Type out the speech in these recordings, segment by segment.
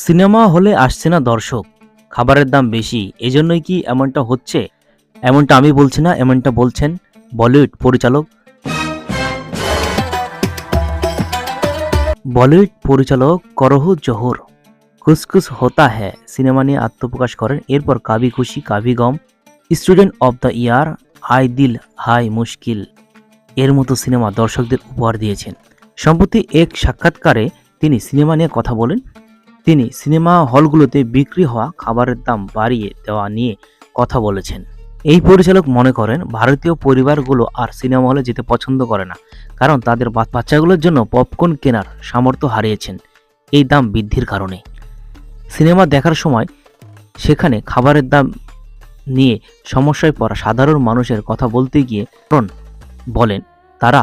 Cinema হলে আসছে না দর্শক, খাবারের দাম বেশি, এজন্যই কি এমনটা হচ্ছে? এমনটা আমি বলছি না, এমনটা বলছেন বলিউড পরিচালক করহ জোহর। কুছ কুছ হোতা হ্যায় সিনেমা নিয়ে আত্মপ্রকাশ করেন। এরপর কাভি খুশি কাভি গম, student of the year, I দিল হাই মুশকিল এর মতো সিনেমা দর্শকদের উপহার দিয়েছেন। সম্প্রতি এক সাক্ষাৎকারে তিনি সিনেমা নিয়ে কথা বলেন। তিনি সিনেমা হলগুলোতে বিক্রি হওয়া খাবারের দাম বাড়িয়ে দেওয়া নিয়ে কথা বলেছেন। এই পরিচালক মনে করেন ভারতীয় পরিবারগুলো আর সিনেমা হলে যেতে পছন্দ করে না, কারণ তাদের বাচ্চাগুলোর জন্য পপকর্ন কেনার সামর্থ্য হারিয়েছেন এই দাম বৃদ্ধির কারণে। সিনেমা দেখার সময় সেখানে খাবারের দাম নিয়ে সমস্যায় পড়া সাধারণ মানুষের কথা বলতে গিয়ে বলেন, তারা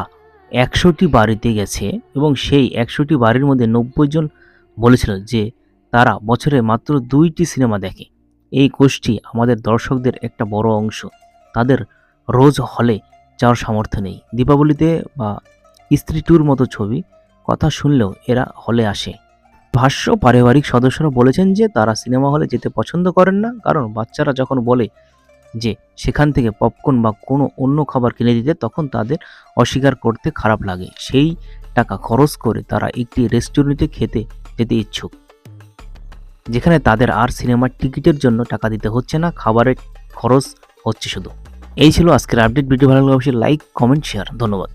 ১০০টি বাড়িতে গেছে এবং সেই ১০০টি বাড়ির মধ্যে ৯০ জন বলেছিল যে তারা বছরে মাত্র ২টি সিনেমা দেখে। এই গোষ্ঠী আমাদের দর্শকদের একটা বড় অংশ। তাদের রোজ হলে যাওয়ার সামর্থ্য নেই। দীপাবলিতে বা স্ত্রী ট্যুর মতো ছবি কথা শুনলেও এরা হলে আসে। ভাষ্য, পারিবারিক সদস্যরা বলেছেন যে তারা সিনেমা হলে যেতে পছন্দ করেন না, কারণ বাচ্চারা যখন বলে যে সেখান থেকে পপকর্ন বা কোনো অন্য খাবার কিনে দিতে, তখন তাদের অস্বীকার করতে খারাপ লাগে। সেই টাকা খরচ করে তারা একটি রেস্টুরেন্টে খেতে যেতে ইচ্ছুক, যেখানে তাদের আর সিনেমার টিকিটের জন্য টাকা দিতে হচ্ছে না, খাবারের খরচ হচ্ছে শুধু। এই ছিল আজকের আপডেট। ভিডিও ভালো লাগলে অবশ্যই লাইক, কমেন্ট, শেয়ার। ধন্যবাদ।